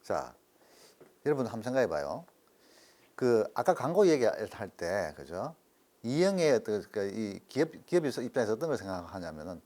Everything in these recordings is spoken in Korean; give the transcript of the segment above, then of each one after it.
자, 여러분 한번 생각해 봐요. 그 아까 광고 얘기할 때, 그죠? 이영애 어떤 이 기업 입장에서 어떤 걸 생각하냐면은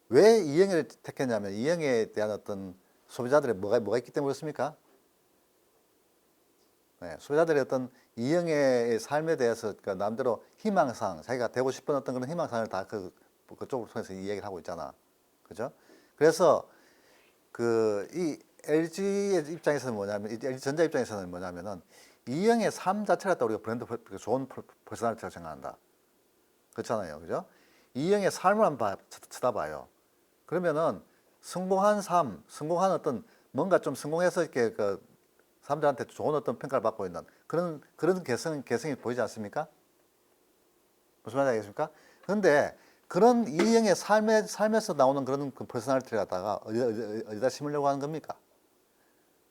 왜 이영애를 택했냐면 이영애에 대한 어떤 소비자들의 뭐가 있기 때문에 그렇습니까? 네, 소비자들의 어떤 이영애의 삶에 대해서 그 남대로 희망사항, 자기가 되고 싶은 어떤 그런 희망사항을 다 그쪽을 통해서 이 얘기를 하고 있잖아. 그죠? 그래서 이 LG의 입장에서는 뭐냐면, LG전자 입장에서는 뭐냐면은 이영의 삶 자체를 갖다 우리가 브랜드 좋은 퍼스널리티라고 생각한다. 그렇잖아요. 그죠? 이영의 삶을 한번 쳐다봐요. 그러면은 성공한 삶, 성공한 어떤 뭔가 좀 성공해서 이렇게 사람들한테 좋은 어떤 평가를 받고 있는 그런 개성이 보이지 않습니까? 무슨 말인지 알겠습니까? 그런데 그런 이영의 삶에서 나오는 그런 그 퍼스널리티를 갖다가 어디다 심으려고 하는 겁니까?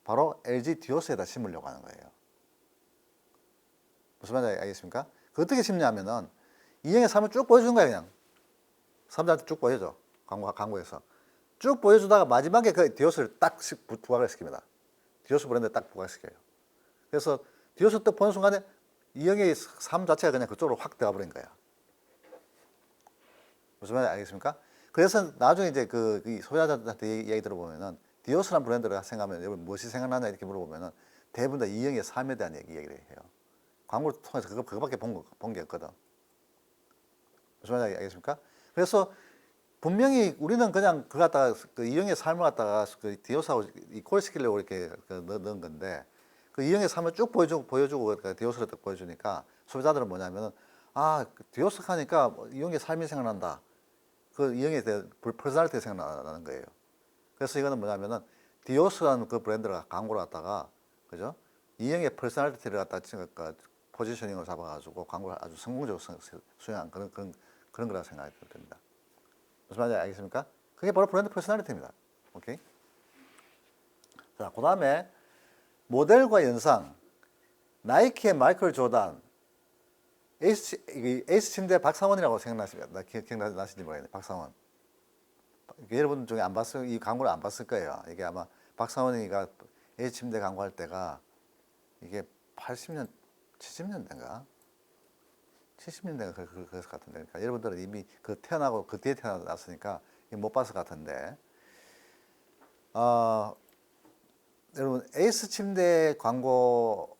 바로 LG 디오스에다 심으려고 하는 거예요. 무슨 말인지 알겠습니까? 그 어떻게 심냐면은 이영의 삶을 쭉 보여주는 거예요, 그냥. 사람들한테 쭉 보여줘. 광고에서. 쭉 보여주다가 마지막에 그 디오스를 딱 부각을 시킵니다. 디오스 브랜드에 딱 부각시켜요. 그래서 디오스 딱 보는 순간에 이영의 삶 자체가 그냥 그쪽으로 확 들어가 버린 거야. 무슨 말인지 알겠습니까? 그래서 나중에 이제 이 소비자들한테 얘기 들어보면은 디오스라는 브랜드를 생각하면 여러분 무엇이 생각나냐 이렇게 물어보면은 대부분 다 이영의 삶에 대한 얘기를 해요. 광고를 통해서 그거밖에 본 게 없거든. 무슨 말인지 알겠습니까? 그래서 분명히 우리는 그냥 그거 갖다가 그 이영의 삶을 갖다가 그 디오스하고 이퀄시키려고 이렇게 넣은 건데 그 이영의 삶을 쭉 보여주고 그 디오스를 딱 보여주니까 소비자들은 뭐냐면은 아, 디오스 하니까 이영의 삶이 생각난다. 그 이영에 대한 퍼스널리티 생각나는 거예요. 그래서 이거는 뭐냐면은 디오스라는 그 브랜드를 광고를 갖다가 그죠? 이영의 퍼스널리티를 갖다 포지셔닝을 잡아가지고 광고를 아주 성공적으로 수행한 그런 거라고 생각이 듭니다. 무슨 말인지 알겠습니까? 그게 바로 브랜드 퍼스널리티입니다. 오케이? 자, 그 다음에 모델과 연상, 나이키의 마이클 조단, 에이스 침대 박상원이라고 생각나십니까? 기억나시는지 모르겠네. 박상원. 여러분 중에 이 광고를 안 봤을 거예요. 이게 아마 박상원이가 에이스 침대 광고할 때가 이게 80년, 70년대인가? 70년대가 그랬을 것 같은데. 그러니까 여러분들은 이미 태어나고 그 뒤에 태어났으니까 못 봤을 것 같은데. 여러분 에이스 침대 광고로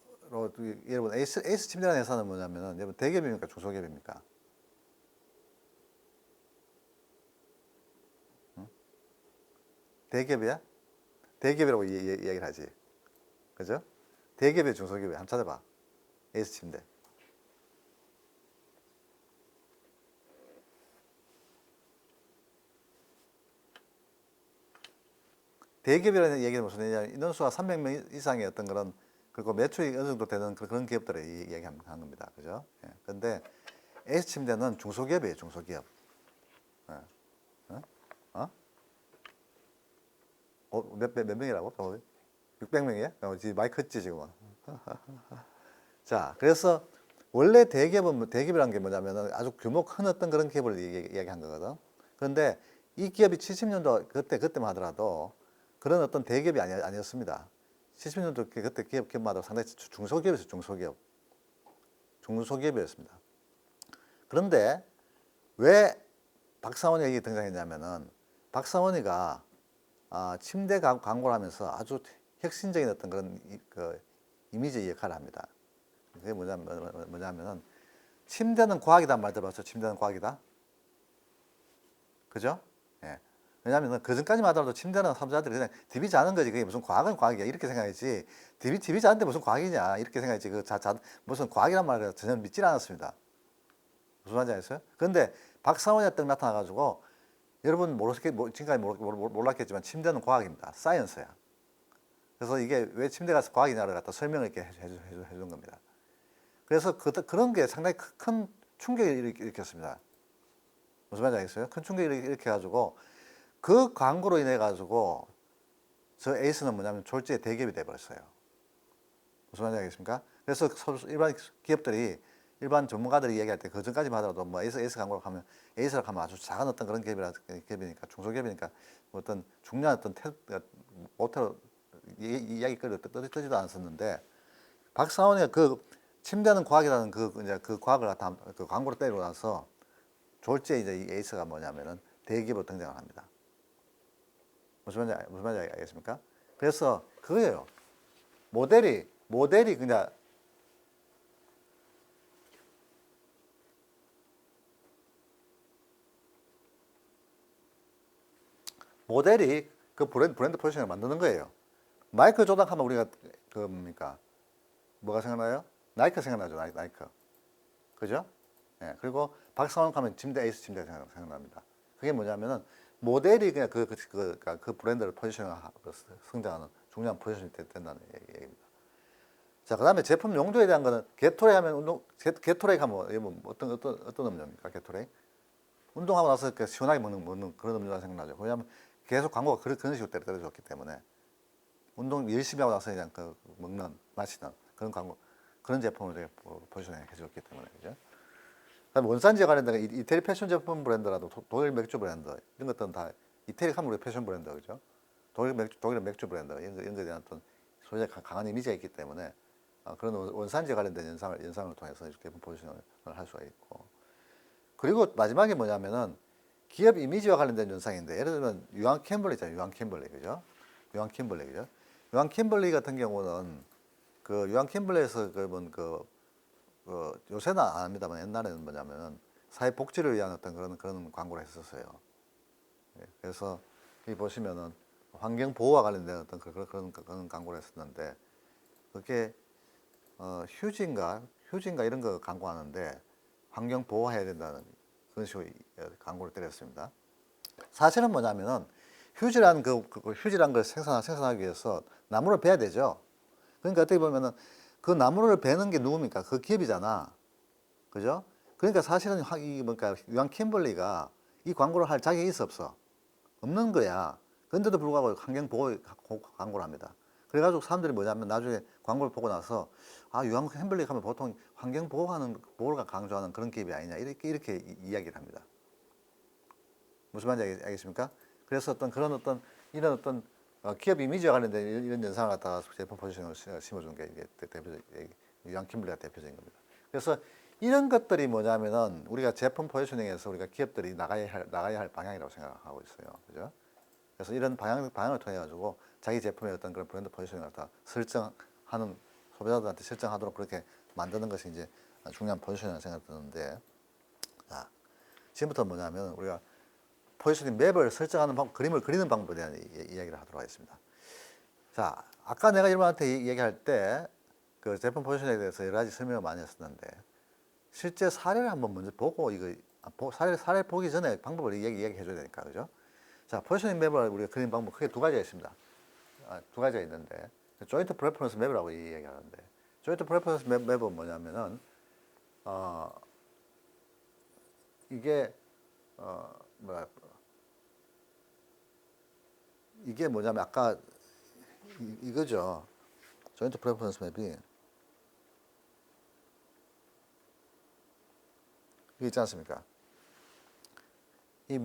여러분 에이스 침대라는 회사는 뭐냐면은 여러분 대기업입니까 중소기업입니까? 응? 대기업이야? 대기업이라고 이야기를 하지. 그죠? 대기업이 중소기업이 한번 찾아봐. 에이스 침대. 대기업이라는 얘기는 무슨 얘기냐? 인원수가 300명 이상의 어떤 그런 그리고 매출이 어느 정도 되는 그런 기업들을 얘기하는 겁니다. 그죠? 예. 근데 에이스 침대는 중소기업이에요, 중소기업. 예. 어? 어? 몇 명이라고? 600명이야? 많이 컸지, 지금. 자, 그래서 원래 대기업이라는 게 뭐냐면은 아주 규모 큰 어떤 그런 기업을 얘기한 거거든. 그런데 이 기업이 70년도 그때만 하더라도 그런 어떤 대기업이 아니었습니다. 70년도 그때 기업마다 상당히 중소기업이었어요, 중소기업이었습니다. 그런데 왜 박사원이 여기 등장했냐면은 박사원이가 침대 광고를 하면서 아주 혁신적인 어떤 그런 이미지 역할을 합니다. 그게 뭐냐면은 침대는 과학이다 말 들어봤죠? 침대는 과학이다. 그죠? 예. 왜냐하면 그 전까지만 하더라도 침대는 사람들이 그냥 디비 자는 거지. 그게 무슨 과학은 과학이야. 이렇게 생각했지. 디비 자는데 무슨 과학이냐. 이렇게 생각했지. 무슨 과학이란 말을 전혀 믿질 않았습니다. 무슨 말인지 아셨어요? 그런데 박사원이 딱 나타나가지고 여러분 지금까지 몰랐겠지만 침대는 과학입니다. 사이언스야. 그래서 이게 왜 침대가 과학이냐를 갖다 설명을 이렇게 해준 겁니다. 그래서 그런 게 상당히 큰 충격을 일으켰습니다. 무슨 말인지 알겠어요? 큰 충격을 일으켜가지고 그 광고로 인해 가지고 저 에이스는 뭐냐면 졸지에 대기업이 돼버렸어요. 무슨 말인지 알겠습니까? 그래서 일반 기업들이 일반 전문가들이 얘기할 때 그 전까지만 하더라도 뭐 에이스 광고라고 하면 에이스라고 하면 아주 작은 어떤 그런 기업이니까 중소기업이니까 어떤 중요한 어떤 모텔 이야기거리를 뜨지도 않았었는데 박사원이 그 침대는 과학이라는 이제 그 과학을 갖다 그 광고를 때리고 나서 졸지에 이제 이 에이스가 뭐냐면은 대기업으로 등장을 합니다. 무슨 말인지 알겠습니까? 그래서 그거예요. 모델이 그냥 모델이 그 브랜드 포지션을 만드는 거예요. 마이클 조던 하면 우리가 그 뭡니까? 뭐가 생각나요? 나이크 생각나죠. 나이크. 그죠? 예. 그리고 박사원 하면 에이스 침대 생각납니다. 그게 뭐냐면은 모델이 그냥 그 브랜드를 포지션을 성장하는 중요한 포지션이 된다는 얘기입니다. 자, 그 다음에 제품 용도에 대한 거는 게토레이 하면 게토레이 하면 어떤 음료입니까? 게토레이? 운동하고 나서 이렇게 시원하게 먹는 그런 음료가 생각나죠. 왜냐하면 계속 광고가 그런 식으로 때려줬기 때문에 운동 열심히 하고 나서 그냥 마시는 그런 광고, 그런 제품을 되게 포지션해 줬기 때문에, 그죠? 그다음에 원산지에 관련된 이태리 패션 제품 브랜드라도 독일 맥주 브랜드 이런 것들은 다 이태리 하면 우리 패션 브랜드, 그죠? 독일의 맥주 브랜드 이런 거에 대한 어떤 소유의 강한 이미지가 있기 때문에 그런 원산지에 관련된 연상을 통해서 제품 포지션을 할 수가 있고, 그리고 마지막에 뭐냐면은 기업 이미지와 관련된 연상인데, 예를 들면 유한 캠벌리 있잖아요. 유한 캠벌리, 그죠? 유한 캠벌리, 그죠? 유한 캠벌리 같은 경우는 그 유한 캠벌리에서 요새는 안 합니다만 옛날에는 뭐냐면 사회복지를 위한 어떤 그런 광고를 했었어요. 예, 그래서 여기 보시면은 환경 보호와 관련된 어떤 그런 광고를 했었는데, 그게 휴지인가 이런 거 광고하는데 환경 보호해야 된다는 그런 식으로 광고를 때렸습니다. 사실은 뭐냐면은 휴지란 휴지란 걸 생산하기 위해서 나무를 베야 되죠. 그러니까 어떻게 보면은 그 나무를 베는 게 누굽니까? 그 기업이잖아. 그죠? 그러니까 사실은 유한 캠벌리가 이 광고를 할 자격이 있어 없어? 없는 거야. 그런데도 불구하고 환경 보호 광고를 합니다. 그래가지고 사람들이 뭐냐면 나중에 광고를 보고 나서 유한 캠벌리 하면 보통 환경 보호를 강조하는 그런 기업이 아니냐 이렇게 이야기를 합니다. 무슨 말인지 알겠습니까? 그래서 이런 기업 이미지와 관련된 이런 연상을 갖다가 제품 포지션을 심어준 게 이게 유한 캠블리가 대표적인 겁니다. 그래서 이런 것들이 뭐냐면은 우리가 제품 포지셔닝에서 우리가 기업들이 나가야 할 방향이라고 생각하고 있어요. 그죠? 그래서 이런 방향을 통해 가지고 자기 제품의 어떤 그런 브랜드 포지셔닝을 갖다 설정하는, 소비자들한테 설정하도록 그렇게 만드는 것이 이제 중요한 포지셔닝이라고 생각이 드는데, 자, 지금부터 뭐냐면 우리가 포지셔닝 맵을 설정하는 그림을 그리는 방법에 대한 이야기를 하도록 하겠습니다. 자, 아까 내가 여러분한테 얘기할 때 그 제품 포지셔닝에 대해서 여러 가지 설명을 많이 했었는데, 실제 사례를 한번 먼저 보고 사례 보기 전에 방법을 얘기해 줘야 되니까, 그죠? 자, 포지셔닝 맵을 우리가 그리는 방법 크게 두 가지가 있습니다. 두 가지가 있는데, 조인트 프레퍼런스 맵이라고 얘기하는데, 조인트 프레퍼런스 맵은 뭐냐면은 이게 이게 뭐냐면 아까 이거죠. 조인트 프레퍼런스 맵이 이게 있지 않습니까? 이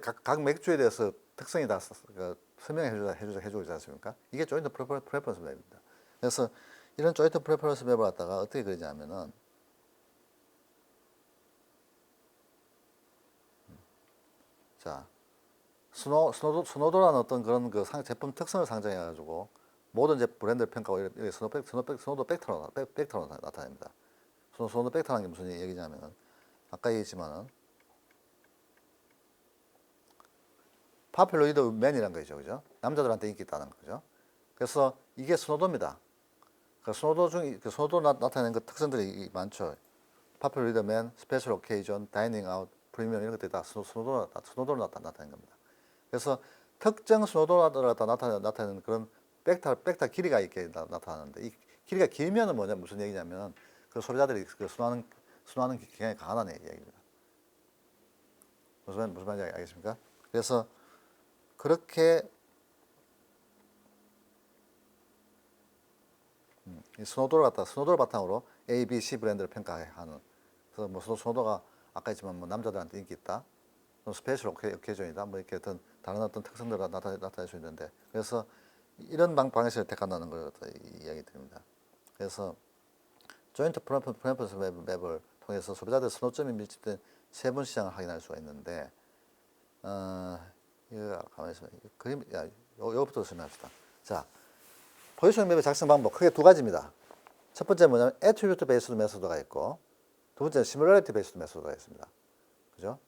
각 맥주에 대해서 특성이 다 해주고 있지 않습니까? 이게 조인트 프레퍼런스 맵입니다. 그래서 이런 조인트 프레퍼런스 맵을 갖다가 어떻게 그리냐면은, 자, 스노도라는 어떤 그런 제품 특성을 상정해가지고 모든 브랜드를 평가하고 이렇게 스노도 벡터로 나타냅니다. 스노도 벡터라는 게 무슨 얘기냐면은 아까 얘기했지만은 파퓰러 리더 맨이라는 거죠, 그죠? 남자들한테 인기 있다는 거죠. 그래서 이게 스노도입니다. 스노도 나타내는 그 특성들이 많죠. 파퓰러 리더 맨, 스페셜 오케이전, 다이닝 아웃, 프리미엄 이런 것들이 다 스노도로 나타내는 겁니다. 그래서 특정 스노도를 나타내는 그런 벡터 길이가 있게 나타나는데, 이 길이가 길면은 무슨 얘기냐면 그 소비자들이 순화하는 경향이 강하다는 얘기입니다. 무슨 말인지 알겠습니까? 그래서 그렇게 이 스노도를 바탕으로 A, B, C 브랜드를 평가하는. 그래서 스노도가 아까 했지만 남자들한테 인기 있다, 스페셜 오케이전이다, 이렇게 다른 어떤 특성들을 나타낼 수 있는데, 그래서 이런 방식을 택한다는 걸 이야기 드립니다. 그래서 조인트 프레퍼런스 맵을 통해서 소비자들 선호점이 밀집된 세분 시장을 확인할 수가 있는데, 이거 가만히 있으면 그림, 요거부터 설명합시다. 자, 포지셔닝 맵의 작성 방법 크게 두 가지입니다. 첫 번째 뭐냐면 애트리뷰트 베이스드 메소드가 있고, 두 번째는 시뮬러리티 베이스드 메소드가 있습니다. 그죠?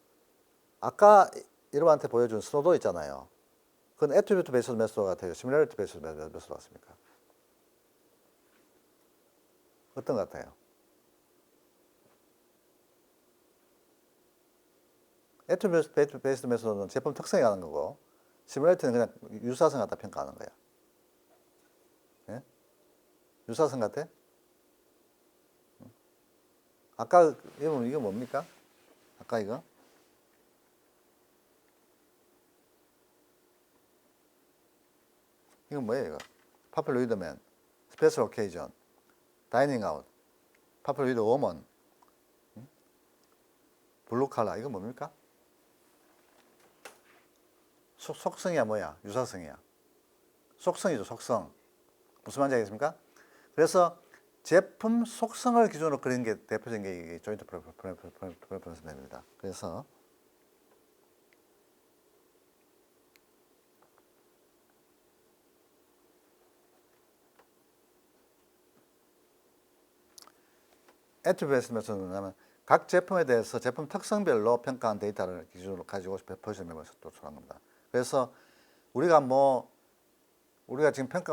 아까 여러분한테 보여준 스노도 있잖아요. 그건 애트리뷰트 베이스드 메소드 같아요. 시뮬러리티 베이스드 메소드 같습니까? 어떤 것 같아요? 애트리뷰트 베이스드 메소드는 제품 특성에 관한 거고, 시뮬러리티는 그냥 유사성 갖다 평가하는 거야. 예? 유사성 같아? 아까 이거 뭡니까? 아까 이거? 이건 뭐예요, 이거? 파플 위드 맨, 스페셜 오케이전, 다이닝 아웃, 파플 위드 워먼, 블루 칼라, 이거 뭡니까? 속성이야 뭐야? 유사성이야. 속성이죠, 속성. 무슨 말인지 알겠습니까? 그래서 제품 속성을 기준으로 그리는 게 대표적인 게 조인트 프레퍼런스 맵입니다. 그래서 애트리뷰트 메소드는 뭐냐면 각 제품에 대해서 제품 특성별로 평가한 데이터를 기준으로 가지고 포지션 맵을 도출한 겁니다. 그래서 우리가 지금 평가